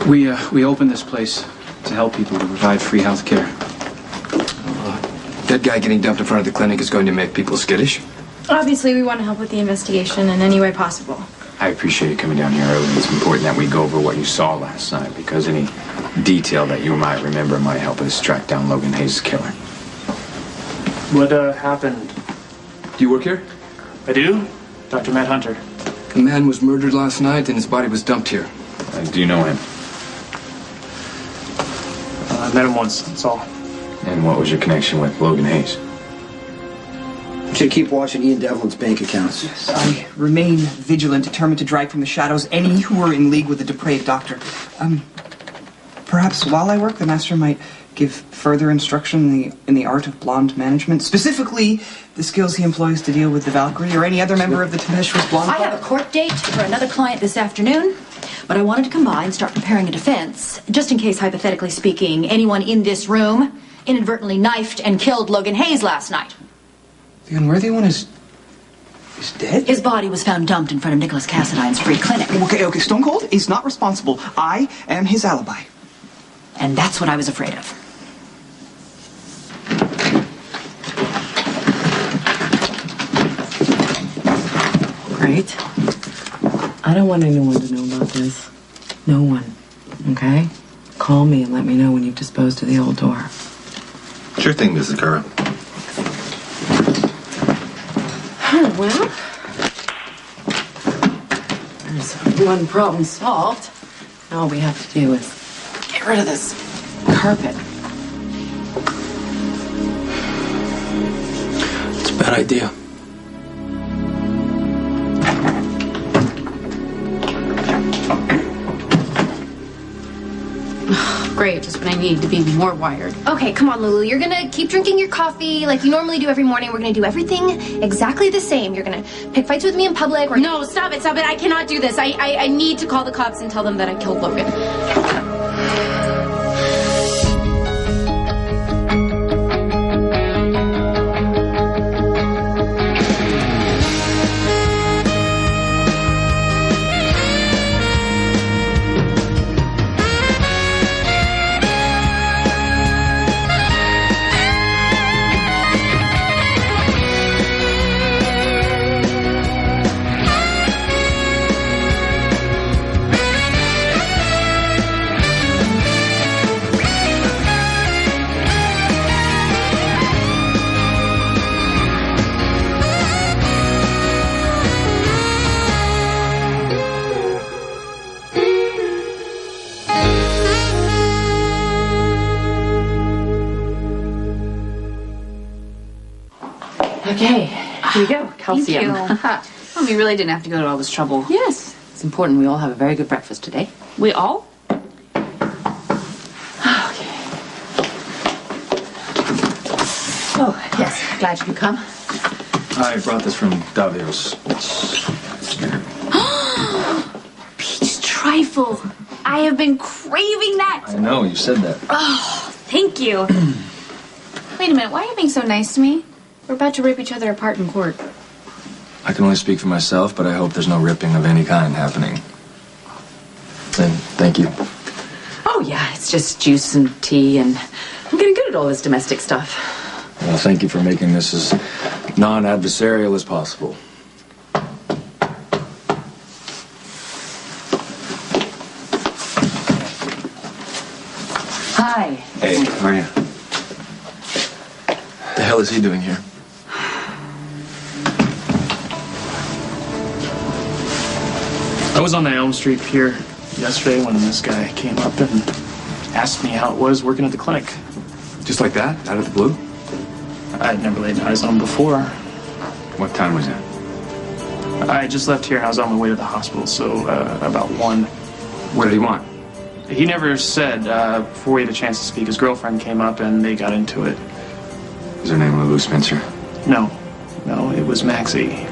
We opened this place to help people, to provide free health care. Dead guy getting dumped in front of the clinic is going to make people skittish. Obviously, we want to help with the investigation in any way possible. I appreciate you coming down here early. It's important that we go over what you saw last night, because any detail that you might remember might help us track down Logan Hayes' killer. What happened? Do you work here? I do. Dr. Matt Hunter. A man was murdered last night and his body was dumped here. Do you know him? I met him once, that's all. And what was your connection with Logan Hayes? Should keep watching Ian Devlin's bank accounts. Yes, I remain vigilant, determined to drag from the shadows any who are in league with the depraved doctor. Perhaps while I work, the master might give further instruction in the art of blonde management, specifically the skills he employs to deal with the Valkyrie or any other member of the tempestuous blonde. I have a court date for another client this afternoon, but I wanted to come by and start preparing a defense, just in case, hypothetically speaking, anyone in this room inadvertently knifed and killed Logan Hayes last night. The unworthy one is dead? His body was found dumped in front of Nicholas Cassadine's free clinic. Okay, Stone Cold is not responsible. I am his alibi. And that's what I was afraid of. Great. I don't want anyone to know about this. No one. Okay? Call me and let me know when you've disposed of the old door. Sure thing, Mrs. Curran. Oh, well. There's one problem solved. All we have to do is get rid of this carpet. It's a bad idea. Great, just when I need to be more wired. Okay, come on, Lulu. You're gonna keep drinking your coffee like you normally do every morning. We're gonna do everything exactly the same. You're gonna pick fights with me in public. No, stop it. I cannot do this. I need to call the cops and tell them that I killed Logan. Okay, here you go. Calcium. Well, we really didn't have to go to all this trouble. Yes. It's important we all have a very good breakfast today. We all? Oh, yes. Glad you could come. I brought this from Davio's. Peach trifle. I have been craving that. I know, you said that. Oh, thank you. Wait a minute. Why are you being so nice to me? We're about to rip each other apart in court. I can only speak for myself, but I hope there's no ripping of any kind happening. Then, thank you. Oh, yeah, it's just juice and tea, and I'm getting good at all this domestic stuff. Well, thank you for making this as non-adversarial as possible. Hi. Hey, how are you? The hell is he doing here? I was on the Elm Street pier yesterday when this guy came up and asked me how it was working at the clinic. Just like that? Out of the blue? I'd never laid eyes on him before. What time was that? I just left here and I was on my way to the hospital, so about 1. What did he want? He never said. Before we had a chance to speak, his girlfriend came up and they got into it. Is her name Lulu Spencer? No, it was Maxie.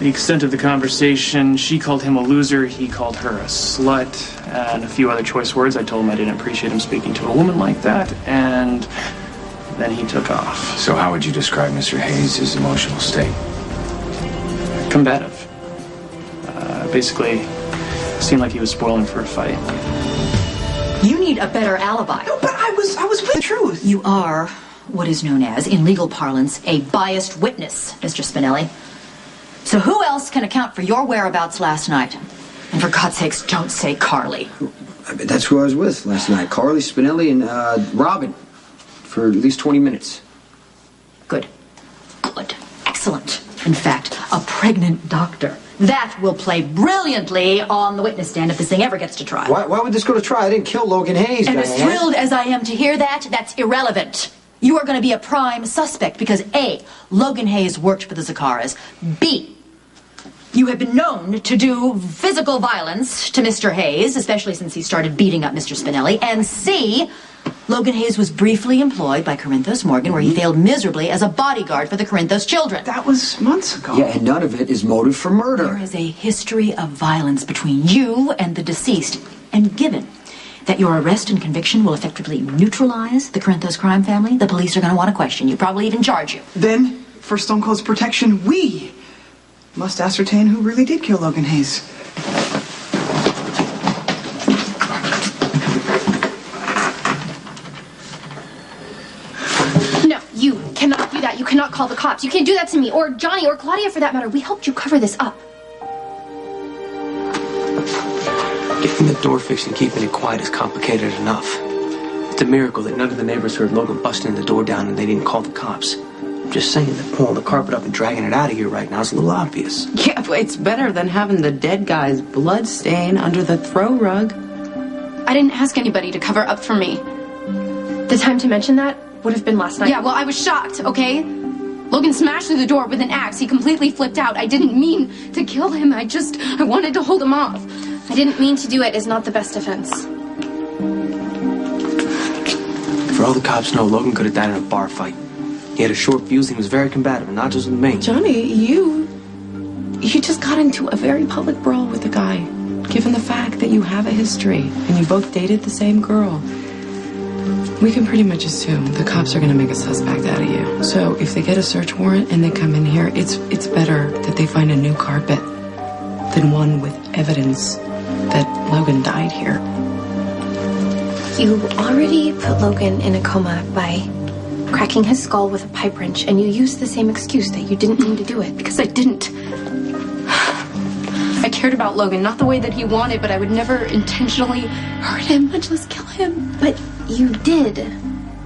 The extent of the conversation, she called him a loser, he called her a slut, and a few other choice words. I told him I didn't appreciate him speaking to a woman like that, and then he took off. So how would you describe Mr. Hayes' emotional state? Combative. Basically, Seemed like he was spoiling for a fight. You need a better alibi. No, but I was with the truth. You are what is known as, in legal parlance, a biased witness, Mr. Spinelli. So who else can account for your whereabouts last night? And for God's sakes, don't say Carly. That's who I was with last night. Carly, Spinelli, and Robin. For at least 20 minutes. Good. Good. Excellent. In fact, a pregnant doctor. That will play brilliantly on the witness stand if this thing ever gets to trial. Why would this go to trial? I didn't kill Logan Hayes, And Diane. as thrilled as I am to hear that, that's irrelevant. You are going to be a prime suspect because A, Logan Hayes worked for the Zakaras. B, you have been known to do physical violence to Mr. Hayes, especially since he started beating up Mr. Spinelli. And C, Logan Hayes was briefly employed by Corinthos Morgan, where he failed miserably as a bodyguard for the Corinthos children. That was months ago. Yeah, and none of it is motive for murder. There is a history of violence between you and the deceased. And given that your arrest and conviction will effectively neutralize the Corinthos crime family, the police are going to want to question you, probably even charge you. Then, for Stone Cold's protection, we must ascertain who really did kill Logan Hayes. No, you cannot do that. You cannot call the cops. You can't do that to me, or Johnny, or Claudia for that matter. We helped you cover this up. Getting the door fixed and keeping it quiet is complicated enough. It's a miracle that none of the neighbors heard Logan busting the door down and they didn't call the cops. I'm just saying that pulling the carpet up and dragging it out of here right now is a little obvious. Yeah, but it's better than having the dead guy's blood stain under the throw rug. I didn't ask anybody to cover up for me. The time to mention that would have been last night. Yeah, well, I was shocked, okay? Logan smashed through the door with an axe. He completely flipped out. I didn't mean to kill him. I wanted to hold him off. I didn't mean to do it is not the best defense. For all the cops know, Logan could have died in a bar fight. He had a short fuse and he was very combative, and not just with me. Johnny, you just got into a very public brawl with the guy, given the fact that you have a history and you both dated the same girl. We can pretty much assume the cops are going to make a suspect out of you. So if they get a search warrant and they come in here, it's better that they find a new carpet than one with evidence that Logan died here. You already put Logan in a coma by cracking his skull with a pipe wrench, and you used the same excuse that you didn't mean to do it, because I didn't. I cared about Logan, not the way that he wanted, but I would never intentionally hurt him, much less kill him. But you did.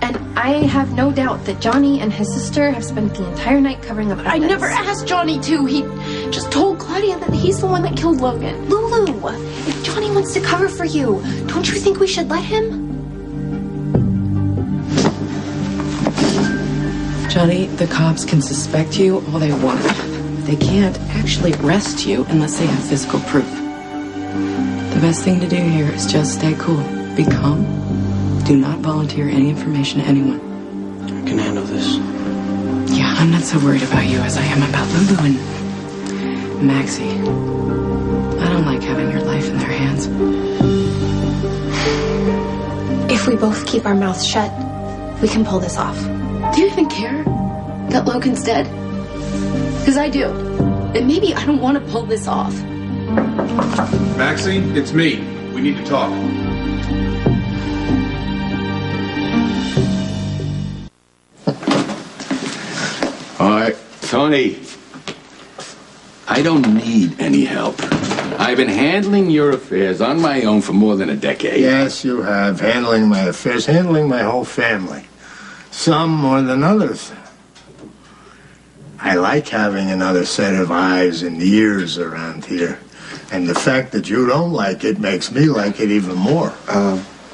And I have no doubt that Johnny and his sister have spent the entire night covering up evidence. I never asked Johnny to. He just told Claudia that he's the one that killed Logan. Lulu, if Johnny wants to cover for you, don't you think we should let him? Johnny, the cops can suspect you all they want. They can't actually arrest you unless they have physical proof. The best thing to do here is just stay cool. Be calm. Do not volunteer any information to anyone. I can handle this. Yeah, I'm not so worried about you as I am about Lulu and Maxie. I don't like having your life in their hands. If we both keep our mouths shut, we can pull this off. Do you even care that Logan's dead? Because I do. And maybe I don't want to pull this off. Maxie, it's me. We need to talk. All right, Tony. I don't need any help. I've been handling your affairs on my own for more than a decade. Yes, you have. Handling my affairs, handling my whole family. Some more than others. I like having another set of eyes and ears around here. And the fact that you don't like it makes me like it even more.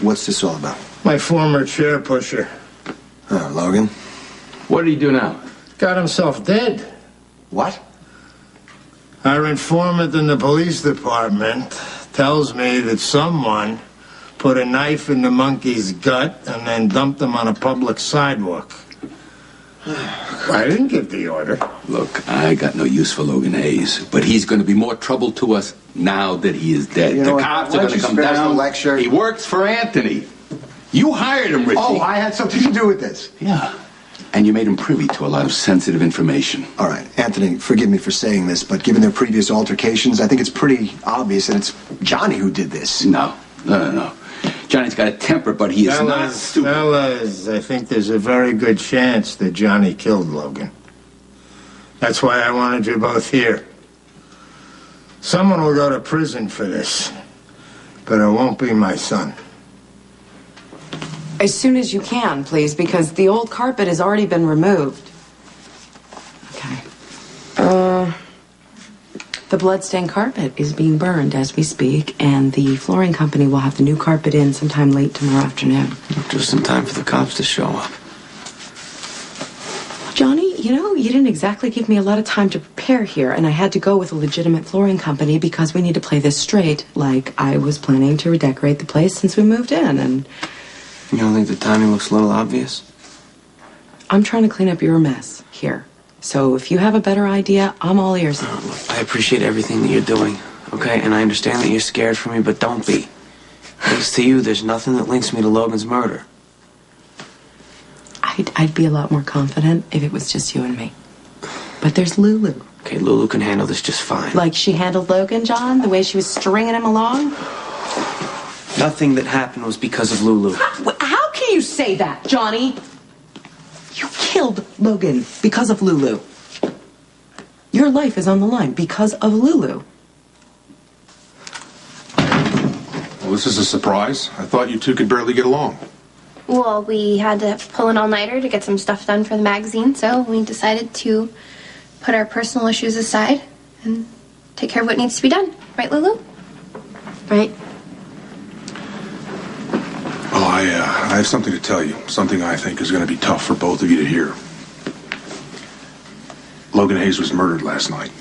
What's this all about? My former chair pusher. Logan? What did he do now? Got himself dead. What? Our informant in the police department tells me that someone put a knife in the monkey's gut and then dumped him on a public sidewalk. I didn't give the order. Look, I got no use for Logan Hayes, but he's going to be more trouble to us now that he is dead. You know The what? cops Why are don't going to you come spare us the down. lecture? He works for Anthony. You hired him, Richie. Oh, I had something to do with this. Yeah. And you made him privy to a lot of sensitive information. All right, Anthony, forgive me for saying this, but given their previous altercations, I think it's pretty obvious that it's Johnny who did this. No. Johnny's got a temper, but he is not stupid. Fellas, I think there's a very good chance that Johnny killed Logan. That's why I wanted you both here. Someone will go to prison for this, but it won't be my son. As soon as you can, please, because the old carpet has already been removed. Okay. The bloodstained carpet is being burned as we speak, and the flooring company will have the new carpet in sometime late tomorrow afternoon. Just in time for the cops to show up. Johnny, you didn't exactly give me a lot of time to prepare here, and I had to go with a legitimate flooring company because we need to play this straight. Like, I was planning to redecorate the place since we moved in, and... You don't think the timing looks a little obvious? I'm trying to clean up your mess here. So if you have a better idea, I'm all ears. Look, I appreciate everything that you're doing, okay? And I understand that you're scared for me, but don't be. Thanks to you, there's nothing that links me to Logan's murder. I'd be a lot more confident if it was just you and me. But there's Lulu. Okay, Lulu can handle this just fine. Like she handled Logan, John? The way she was stringing him along? Nothing that happened was because of Lulu. How can you say that, Johnny? You killed Logan because of Lulu. Your life is on the line because of Lulu. Well, this is a surprise. I thought you two could barely get along. Well, we had to pull an all-nighter to get some stuff done for the magazine, so we decided to put our personal issues aside and take care of what needs to be done. Right, Lulu? Right. Well, I have something to tell you. Something I think is going to be tough for both of you to hear. Logan Hayes was murdered last night.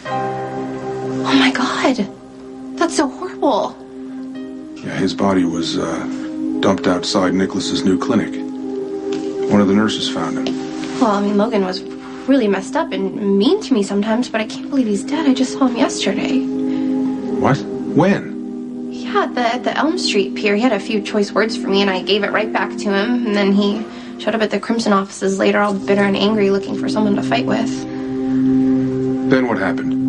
Oh, my God. That's so horrible. Yeah, his body was dumped outside Nicholas's new clinic. One of the nurses found him. Well, I mean, Logan was really messed up and mean to me sometimes, but I can't believe he's dead. I just saw him yesterday. What? When? Yeah, at the Elm Street pier. He had a few choice words for me, and I gave it right back to him. And then he showed up at the Crimson offices later, all bitter and angry, looking for someone to fight with. Then what happened?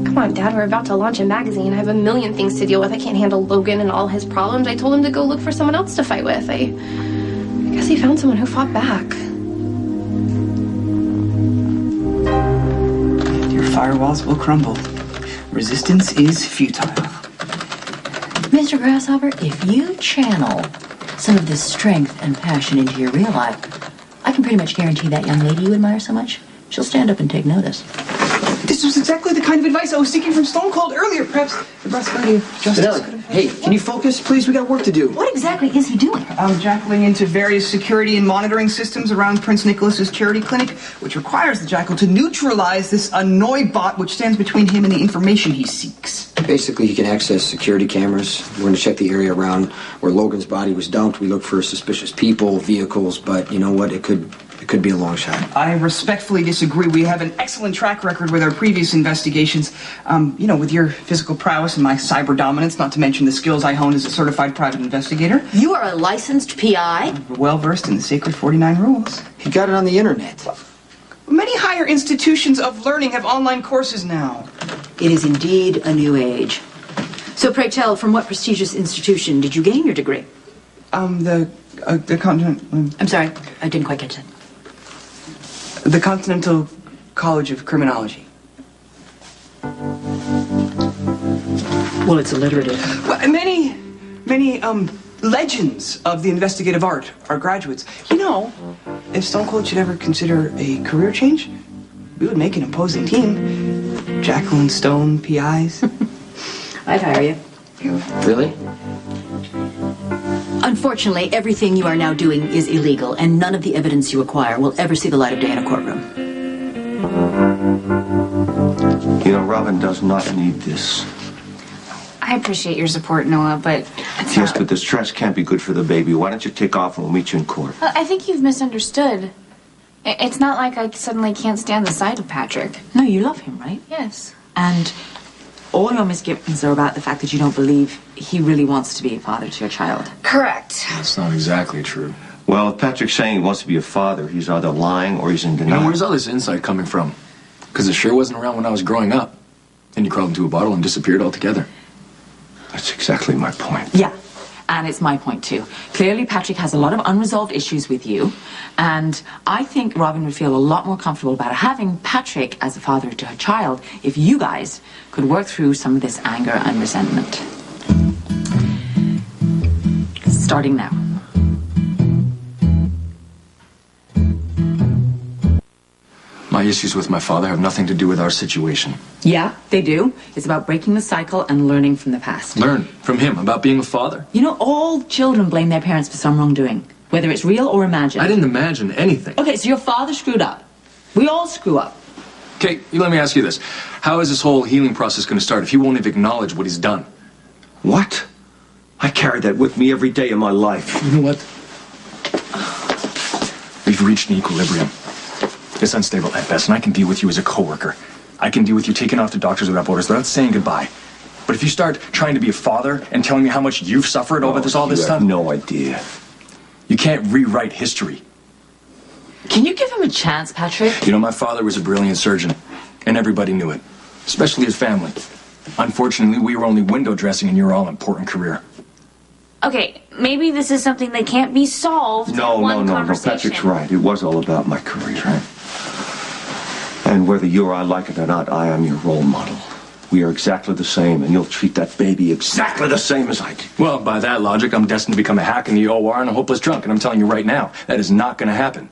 Come on, Dad, we're about to launch a magazine. I have a million things to deal with. I can't handle Logan and all his problems. I told him to go look for someone else to fight with. I guess he found someone who fought back. Your firewalls will crumble. Resistance is futile. Mr. Grasshopper, if you channel some of this strength and passion into your real life, I can pretty much guarantee that young lady you admire so much, she'll stand up and take notice. This was exactly the kind of advice I was seeking from Stone Cold earlier. Perhaps the possibility of justice could have... Hey, can you focus, please? We got work to do. What exactly is he doing? Jackling into various security and monitoring systems around Prince Nicholas's charity clinic, which requires the Jackal to neutralize this annoy bot which stands between him and the information he seeks. Basically, he can access security cameras. We're going to check the area around where Logan's body was dumped. We look for suspicious people, vehicles, but you know what? It could be a long shot. I respectfully disagree. We have an excellent track record with our previous investigations. With your physical prowess and my cyber dominance, not to mention the skills I honed as a certified private investigator. You are a licensed PI? We're well versed in the sacred 49 rules. He got it on the internet. Many higher institutions of learning have online courses now. It is indeed a new age. So pray tell, from what prestigious institution did you gain your degree? The Continent... I'm sorry, I didn't quite catch that. The Continental College of Criminology. Well, it's alliterative. Well, many legends of the investigative art are graduates. If Stone Cold should ever consider a career change, we would make an imposing team. Jacqueline, Stone, PIs. I'd hire you. Really? Unfortunately, everything you are now doing is illegal, and none of the evidence you acquire will ever see the light of day in a courtroom. Robin does not need this. I appreciate your support, Noah, but it's Yes, but the stress can't be good for the baby. Why don't you take off and we'll meet you in court? I think you've misunderstood. It's not like I suddenly can't stand the sight of Patrick. No, you love him, right? Yes. And all your misgivings are about the fact that you don't believe he really wants to be a father to your child. Correct. That's not exactly true. Well, if Patrick's saying he wants to be a father, he's either lying or he's in You denial. know, where's all this insight coming from? Because it sure wasn't around when I was growing up. And you crawled into a bottle and disappeared altogether. That's exactly my point. Yeah, and it's my point too. Clearly, Patrick has a lot of unresolved issues with you, and I think Robin would feel a lot more comfortable about having Patrick as a father to her child if you guys could work through some of this anger and resentment. Starting now. My issues with my father have nothing to do with our situation. Yeah, they do. It's about breaking the cycle and learning from the past. Learn from him about being a father. You know, all children blame their parents for some wrongdoing, whether it's real or imagined. I didn't imagine anything. Okay, so your father screwed up. We all screw up. Okay, let me ask you this. How is this whole healing process going to start if he won't even acknowledge what he's done? What? I carry that with me every day of my life. You know what? We've reached an equilibrium. It's unstable at best, and I can deal with you as a coworker. I can deal with you taking off the doctors without orders without saying goodbye. But if you start trying to be a father and telling me how much you've suffered over all this time... You have no idea. You can't rewrite history. Can you give him a chance, Patrick? You know, my father was a brilliant surgeon, and everybody knew it, especially his family. Unfortunately, we were only window dressing in your all-important career. Okay, maybe this is something that can't be solved No, in one no. conversation. Patrick's right. It was all about my career. And whether you or I like it or not, I am your role model. We are exactly the same, and you'll treat that baby exactly the same as I do. Well, by that logic, I'm destined to become a hack in the OR and a hopeless drunk, and I'm telling you right now, that is not going to happen.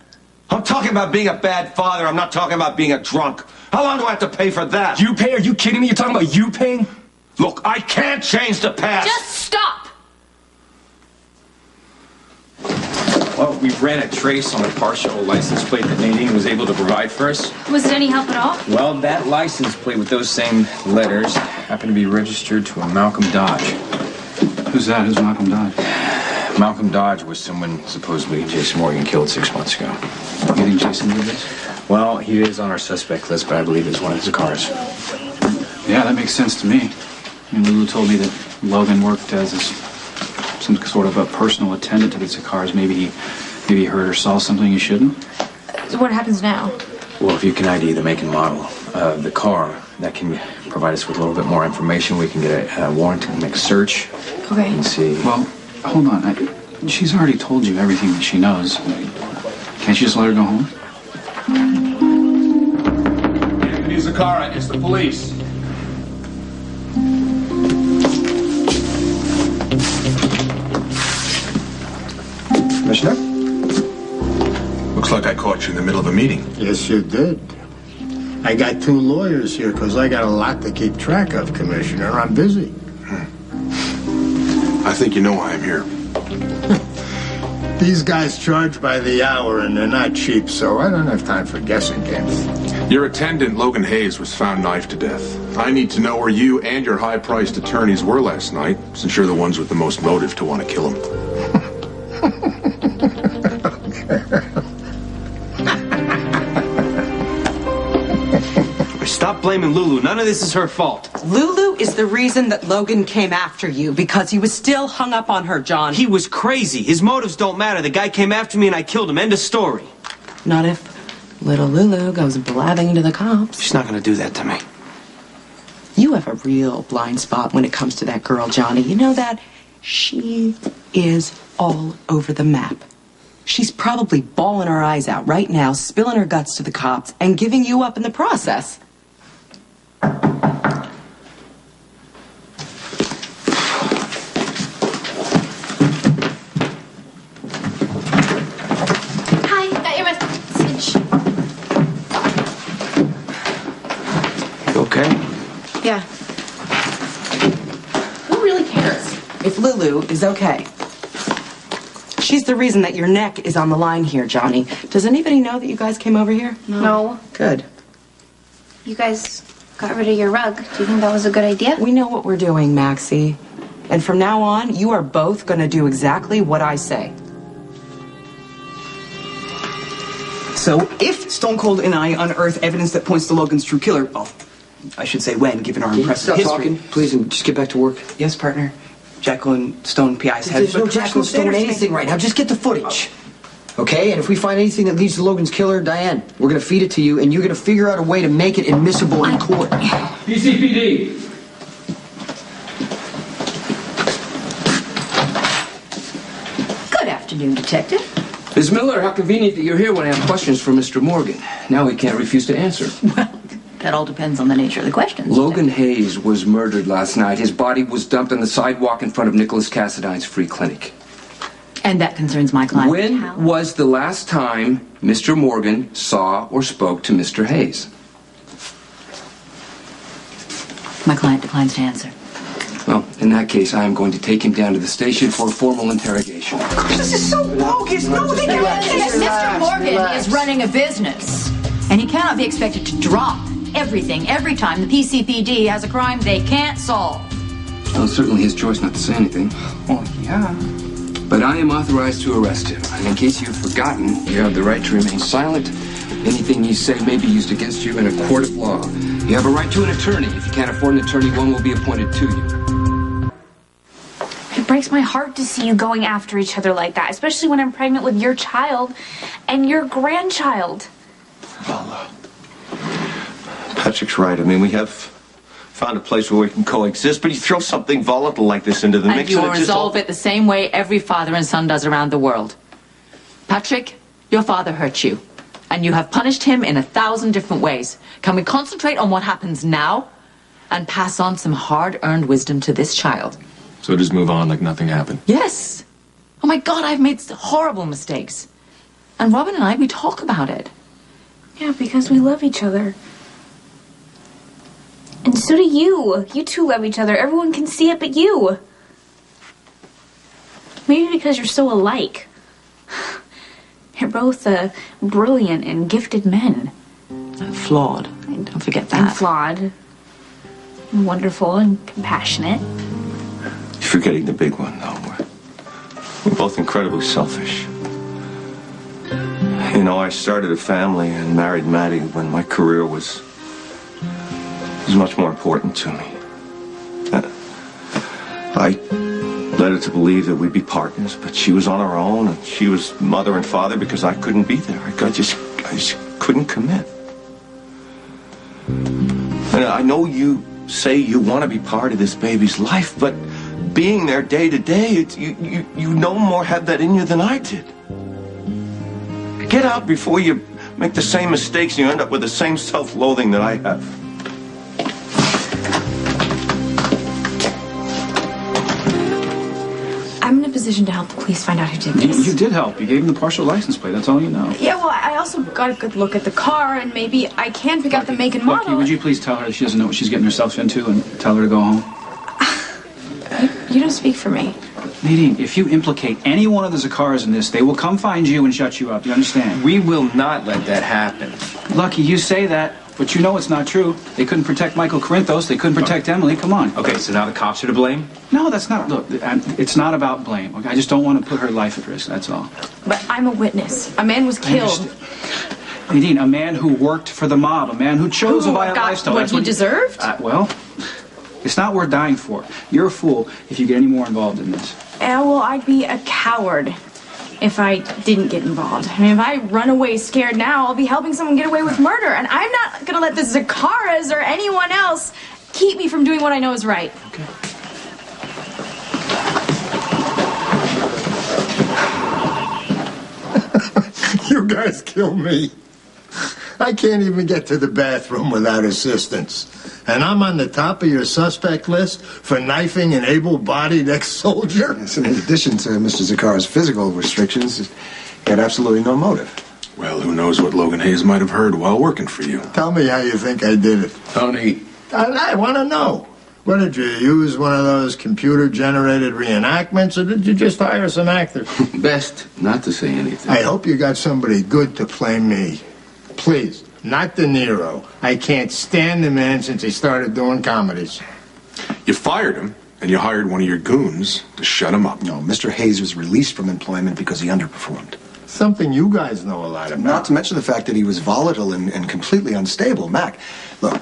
I'm talking about being a bad father. I'm not talking about being a drunk. How long do I have to pay for that? You pay? Are you kidding me? You're talking about you paying? Look, I can't change the past. Just stop! Well, we ran a trace on a partial license plate that Nadine was able to provide for us. Was it any help at all? Well, that license plate with those same letters happened to be registered to a Malcolm Dodge. Who's that? Who's Malcolm Dodge? Malcolm Dodge was someone supposedly Jason Morgan killed 6 months ago. You think Jason did this? Well, he is on our suspect list, but I believe it's one of his cars. Yeah, that makes sense to me. I mean, Lulu told me that Logan worked as some sort of a personal attendant to the Zakars. Maybe he heard or saw something he shouldn't. So what happens now? Well, if you can ID the make and model of the car, that can provide us with a little bit more information. We can get a warrant and make a search. Okay. And see. Well, hold on. She's already told you everything that she knows. Can't you just let her go home? Anthony Zakara, it's the police. Commissioner? Looks like I caught you in the middle of a meeting. Yes, you did. I got 2 lawyers here because I got a lot to keep track of, Commissioner. I'm busy. I think you know why I'm here. These guys charge by the hour, and they're not cheap, so I don't have time for guessing games. Your attendant, Logan Hayes, was found knifed to death. I need to know where you and your high-priced attorneys were last night, since you're the ones with the most motive to want to kill him. Stop blaming Lulu. None of this is her fault. Lulu is the reason that Logan came after you, because he was still hung up on her, John. He was crazy. His motives don't matter. The guy came after me and I killed him. End of story. Not if little Lulu goes blabbing to the cops. She's not gonna do that to me. You have a real blind spot when it comes to that girl, Johnny. You know that? She is all over the map. She's probably bawling her eyes out right now, spilling her guts to the cops, and giving you up in the process. Hi, got your message. You okay? Yeah. Who really cares if Lulu is okay? She's the reason that your neck is on the line here, Johnny. Does anybody know that you guys came over here? No. Good. You guys got rid of your rug. Do you think that was a good idea? We know what we're doing, Maxie. And from now on, you are both going to do exactly what I say. So, if Stone Cold and I unearth evidence that points to Logan's true killer, well, I should say when, given our impressive Stop history. talking, please, and just get back to work. Yes, partner. Jacqueline Stone PI's head. There's no Jacqueline Stone anything right now. Just get the footage. Okay? And if we find anything that leads to Logan's killer, Diane, we're going to feed it to you, and you're going to figure out a way to make it admissible in court. PCPD. Good afternoon, Detective. Ms. Miller, how convenient that you're here when I have questions for Mr. Morgan. Now he can't refuse to answer. That all depends on the nature of the questions. Logan Hayes was murdered last night. His body was dumped on the sidewalk in front of Nicholas Cassadine's free clinic. And that concerns my client. When was the last time Mr. Morgan saw or spoke to Mr. Hayes? My client declines to answer. Well, in that case, I am going to take him down to the station for a formal interrogation. This is so bogus. No, they can't. Mr. Morgan is running a business, and he cannot be expected to drop everything every time the PCPD has a crime they can't solve. Well, it's certainly his choice not to say anything. Oh, yeah. But I am authorized to arrest him. And in case you've forgotten, you have the right to remain silent. Anything you say may be used against you in a court of law. You have a right to an attorney. If you can't afford an attorney, one will be appointed to you. It breaks my heart to see you going after each other like that, especially when I'm pregnant with your child and your grandchild. Patrick's right. I mean, we have found a place where we can coexist, but you throw something volatile like this into the And mix you and will it just all... resolve it the same way every father and son does around the world. Patrick, your father hurt you, and you have punished him in 1,000 different ways. Can we concentrate on what happens now and pass on some hard-earned wisdom to this child? So just move on like nothing happened. Yes. Oh my God, I've made horrible mistakes. And Robin and I, we talk about it. Yeah, because we love each other. And so do you. You two love each other. Everyone can see it but you. Maybe because you're so alike. You're both brilliant and gifted men. And flawed. Don't forget that. And flawed. And wonderful and compassionate. You're forgetting the big one, though. We're both incredibly selfish. You know, I started a family and married Maddie when my career was much more important to me. I led her to believe that we'd be partners, but she was on her own, and she was mother and father because I couldn't be there. I just couldn't commit. And I know you say you want to be part of this baby's life, but being there day to day, you no more have that in you than I did. Get out before you make the same mistakes and you end up with the same self-loathing that I have. I'm in a position to help the police find out who did this. You did help. You gave him the partial license plate. That's all you know. Yeah, well, I also got a good look at the car, and maybe I can pick out the make and model. Lucky, would you please tell her that she doesn't know what she's getting herself into and tell her to go home? You don't speak for me. Nadine, if you implicate any one of the Zakaras in this, they will come find you and shut you up. You understand? We will not let that happen. Lucky, you say that, but you know it's not true. They couldn't protect Michael Corinthos. They couldn't protect Emily. Come on. Okay, so now the cops are to blame? No, that's not. Look, it's not about blame. Okay, I just don't want to put her life at risk. That's all. But I'm a witness. A man was killed. Nadine, a man who worked for the mob, a man who chose a violent got lifestyle. what That's he deserved? Well, it's not worth dying for. You're a fool if you get any more involved in this. Well, I'd be a coward if I didn't get involved. I mean, if I run away scared now, I'll be helping someone get away with murder. And I'm not going to let the Zakaras or anyone else keep me from doing what I know is right. Okay. You guys kill me. I can't even get to the bathroom without assistance. And I'm on the top of your suspect list for knifing an able-bodied ex-soldier? Yes, and in addition to Mr. Zakara's physical restrictions, he had absolutely no motive. Well, who knows what Logan Hayes might have heard while working for you. Tell me how you think I did it. Tony. I want to know. What, did you use one of those computer-generated reenactments, or did you just hire some actors? Best not to say anything. I hope you got somebody good to play me. Please, not De Niro. I can't stand the man since he started doing comedies. You fired him, and you hired one of your goons to shut him up. No, Mr. Hayes was released from employment because he underperformed. Something you guys know a lot about. Not to mention the fact that he was volatile and completely unstable. Mac, look,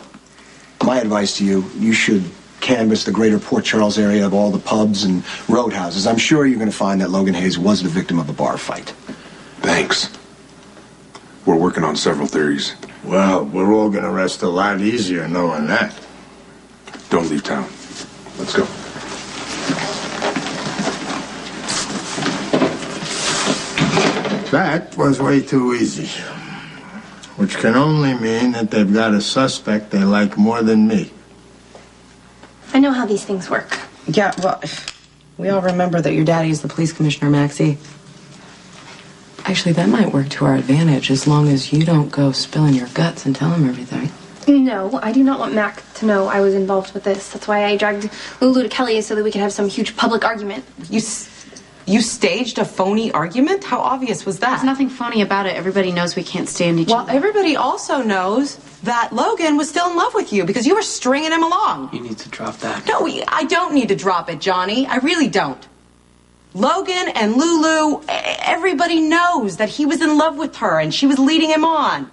my advice to you, you should canvass the greater Port Charles area of all the pubs and roadhouses. I'm sure you're going to find that Logan Hayes was the victim of a bar fight. Thanks. We're working on several theories. Well, we're all gonna rest a lot easier knowing that. Don't leave town. Let's go. That was way too easy. Which can only mean that they've got a suspect they like more than me. I know how these things work. Yeah, well, we all remember that your daddy is the police commissioner, Maxie. Actually, that might work to our advantage as long as you don't go spilling your guts and tell him everything. No, I do not want Mac to know I was involved with this. That's why I dragged Lulu to Kelly so that we could have some huge public argument. You staged a phony argument? How obvious was that? There's nothing phony about it. Everybody knows we can't stand each other. Well, everybody also knows that Logan was still in love with you because you were stringing him along. You need to drop that. No, I don't need to drop it, Johnny. I really don't. Logan and Lulu, everybody knows that he was in love with her and she was leading him on. I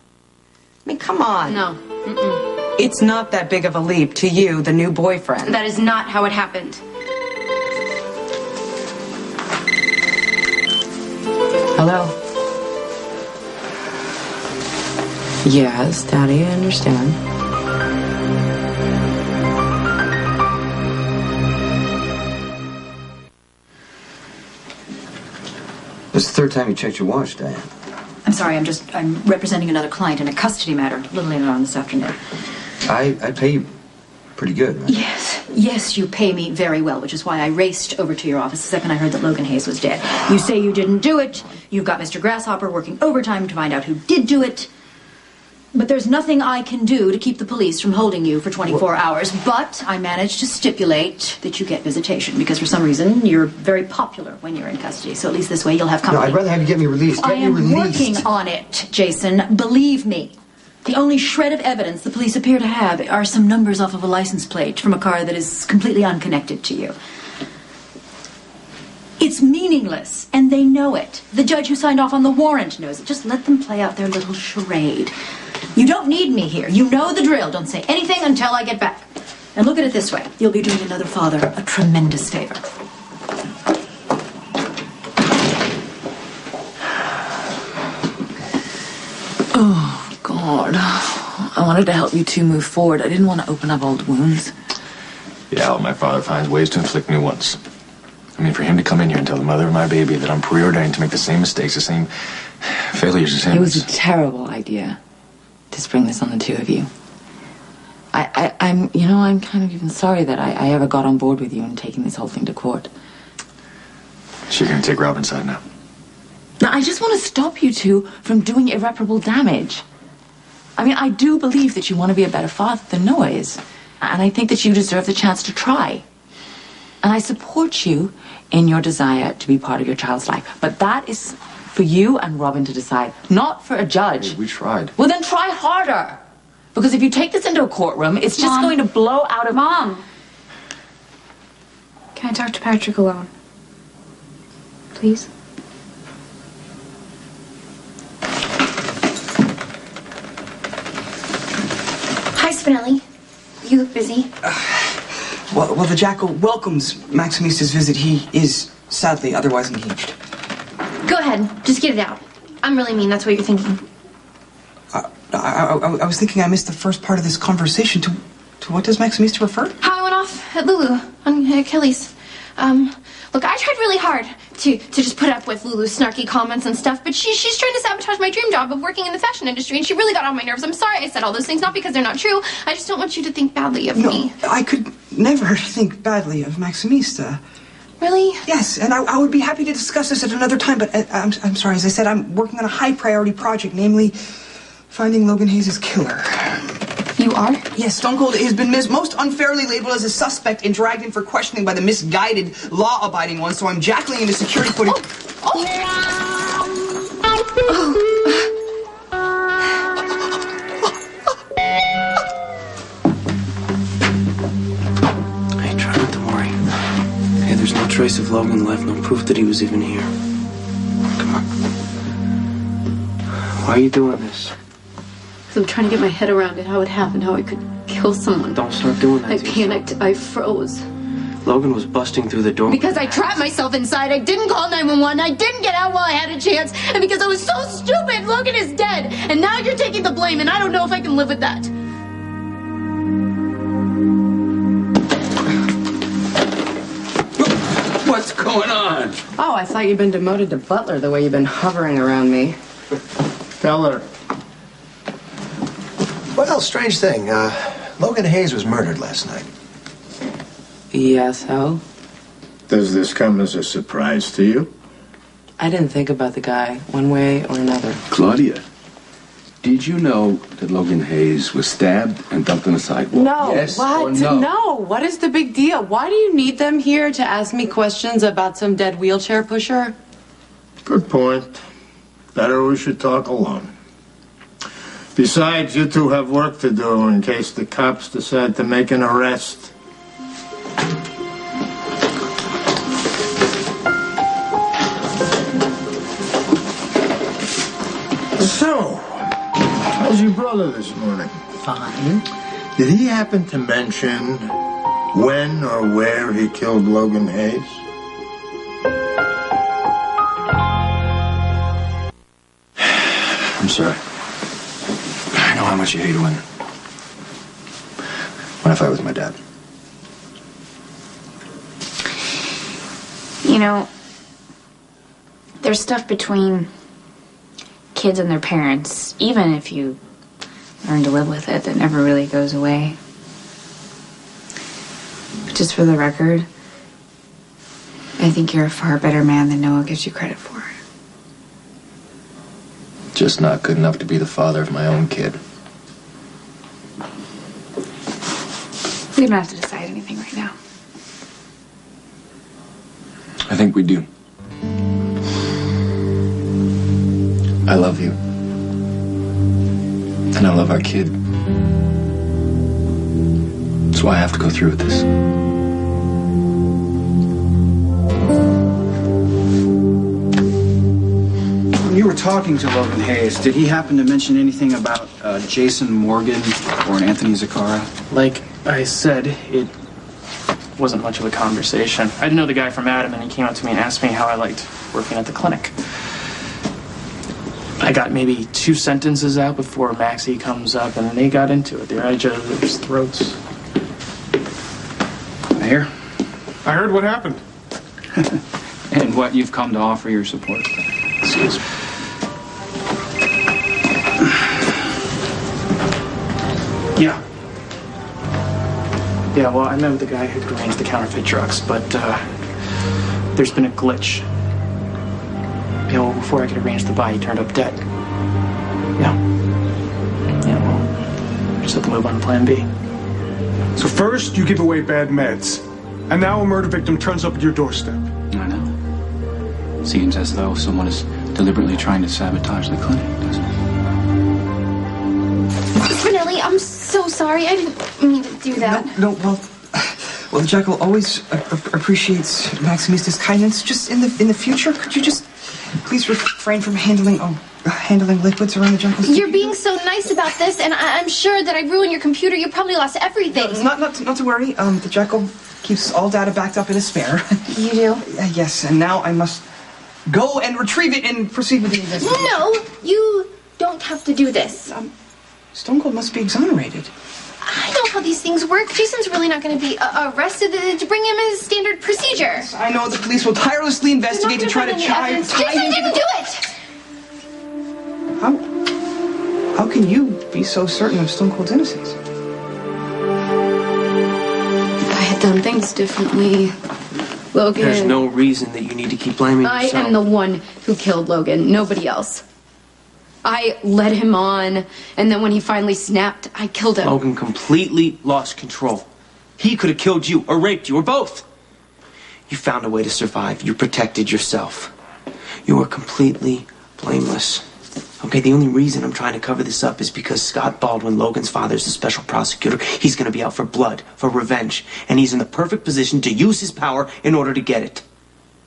mean, come on. No. Mm-mm. It's not that big of a leap to you, the new boyfriend. That is not how it happened. Hello? Yes, Daddy, I understand. This is the third time you checked your watch, Diane. I'm sorry, I'm representing another client in a custody matter a little later on this afternoon. I pay you pretty good, right? Yes, you pay me very well, which is why I raced over to your office the second I heard that Logan Hayes was dead. You say you didn't do it. You've got Mr. Grasshopper working overtime to find out who did do it. But there's nothing I can do to keep the police from holding you for 24 hours. But I managed to stipulate that you get visitation because for some reason you're very popular when you're in custody. So at least this way you'll have company. No, I'd rather have you get me released. I am working on it, Jason. Believe me. The only shred of evidence the police appear to have are some numbers off of a license plate from a car that is completely unconnected to you. It's meaningless, and they know it. The judge who signed off on the warrant knows it. Just let them play out their little charade. You don't need me here. You know the drill. Don't say anything until I get back. And look at it this way. You'll be doing another father a tremendous favor. Oh, God. I wanted to help you two move forward. I didn't want to open up old wounds. Yeah, well, my father finds ways to inflict new ones. I mean, for him to come in here and tell the mother of my baby that I'm preordained to make the same mistakes, the same failures as him. It was a terrible idea to spring this on the two of you. I'm kind of even sorry that I ever got on board with you and taking this whole thing to court. So you're going to take Robin's side now? Now, I just want to stop you two from doing irreparable damage. I mean, I do believe that you want to be a better father than Noah is. And I think that you deserve the chance to try. And I support you in your desire to be part of your child's life. But that is for you and Robin to decide, not for a judge. Hey, we tried. Well, then try harder. Because if you take this into a courtroom, it's just going to blow out of... Mom! Can I talk to Patrick alone? Please? Hi, Spinelli. You look busy. Well, the Jackal welcomes Maximista's visit. He is, sadly, otherwise engaged. Go ahead. Just get it out. I'm really mean. That's what you're thinking. I was thinking I missed the first part of this conversation. To what does Maximista refer? How I went off at Lulu on Kelly's. Look, I tried really hard to just put up with Lulu's snarky comments and stuff, but she's trying to sabotage my dream job of working in the fashion industry, and she really got on my nerves. I'm sorry I said all those things, not because they're not true. I just don't want you to think badly of me. I could never think badly of Maximista. Really? Yes, and I would be happy to discuss this at another time, but I'm sorry, as I said, I'm working on a high-priority project, namely finding Logan Hayes' killer. You are? Yes, Stone Cold has been most unfairly labeled as a suspect and dragged in for questioning by the misguided, law-abiding ones, so I'm jackling into security footage. Hey, try not to worry. Hey, there's no trace of Logan left, no proof that he was even here. Come on. Why are you doing this? I'm trying to get my head around it, how it happened, how I could kill someone. Don't start doing that. I panicked. I froze. Logan was busting through the door. Because I trapped myself inside. I didn't call 911. I didn't get out while I had a chance. And because I was so stupid, Logan is dead. And now you're taking the blame, and I don't know if I can live with that. What's going on? Oh, I thought you'd been demoted to butler the way you've been hovering around me. Tell her. Well, strange thing. Logan Hayes was murdered last night. Yes, how? Does this come as a surprise to you? I didn't think about the guy one way or another. Claudia, did you know that Logan Hayes was stabbed and dumped on the sidewalk? No, Yes what? or no? No, what is the big deal? Why do you need them here to ask me questions about some dead wheelchair pusher? Good point. Better we should talk alone. Besides, you two have work to do in case the cops decide to make an arrest. So, how's your brother this morning? Fine. Did he happen to mention when or where he killed Logan Hayes? I'm sorry. I know how much you hate when I fight with my dad. You know, there's stuff between kids and their parents, even if you learn to live with it, that never really goes away. But just for the record, I think you're a far better man than Noah gives you credit for. Just not good enough to be the father of my own kid. We don't have to decide anything right now. I think we do. I love you. And I love our kid. That's why I have to go through with this. When you were talking to Logan Hayes, did he happen to mention anything about Jason Morgan or an Anthony Zaccara? Like I said, it wasn't much of a conversation. I didn't know the guy from Adam, and he came up to me and asked me how I liked working at the clinic. I got maybe 2 sentences out before Maxie comes up, and they got into it. They're at each other's throats. I hear. I heard what happened. And what you've come to offer your support. Excuse me. Yeah. Yeah, well, I met with the guy who arranged the counterfeit drugs, but there's been a glitch. You know, before I could arrange the buy, he turned up dead. Yeah. Yeah, well, just have to move on to plan B. So first, you give away bad meds. And now a murder victim turns up at your doorstep. I know. Seems as though someone is deliberately trying to sabotage the clinic, doesn't it? Spinelli, I'm so sorry. I didn't mean to do that. No, well, the Jackal always appreciates Maximista's kindness. Just in the future, could you just please refrain from handling liquids around the Jackal's? You're being so nice about this, and I'm sure that I ruined your computer. You probably lost everything. No, not to worry. The Jackal keeps all data backed up in a spare. You do? Yes, and now I must go and retrieve it and proceed with the investigation. No, you don't have to do this. Stone Cold must be exonerated. I know how these things work. Jason's really not going to be arrested. To bring him as standard procedure. I know the police will tirelessly investigate to try to tie him. Jason didn't do it! How can you be so certain of Stone Cold's innocence? If I had done things differently, Logan... There's no reason that you need to keep blaming I yourself. am the one who killed Logan, nobody else. I led him on, and then when he finally snapped, I killed him. Logan completely lost control. He could have killed you or raped you or both. You found a way to survive. You protected yourself. You were completely blameless. Okay, the only reason I'm trying to cover this up is because Scott Baldwin, Logan's father, is a special prosecutor. He's going to be out for blood, for revenge, and he's in the perfect position to use his power in order to get it.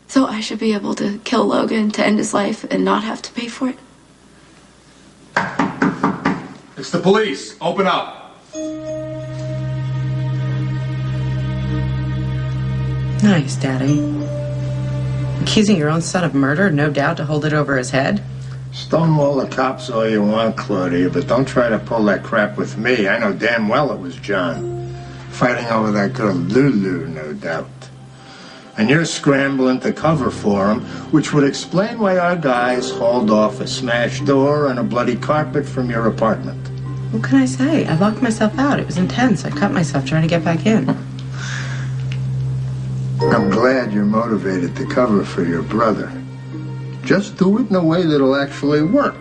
So I should be able to kill Logan to end his life and not have to pay for it? It's the police. Open up. Nice, Daddy. Accusing your own son of murder, no doubt to hold it over his head? Stonewall the cops all you want, Claudia, but don't try to pull that crap with me. I know damn well it was John. Fighting over that girl Lulu, no doubt. And you're scrambling to cover for him, which would explain why our guys hauled off a smashed door and a bloody carpet from your apartment. What can I say? I locked myself out. It was intense. I cut myself trying to get back in. I'm glad you're motivated to cover for your brother. Just do it in a way that'll actually work.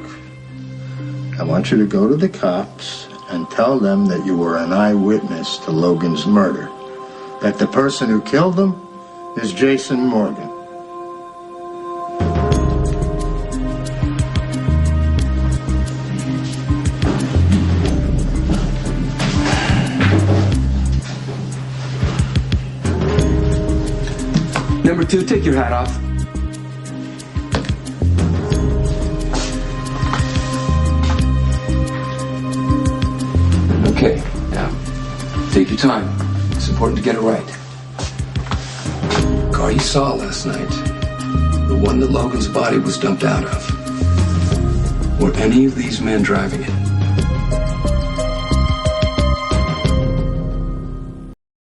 I want you to go to the cops and tell them that you were an eyewitness to Logan's murder. That the person who killed him is Jason Morgan. Number 2, take your hat off. Okay, now, take your time. It's important to get it right. The car you saw last night, the one that Logan's body was dumped out of, were any of these men driving it?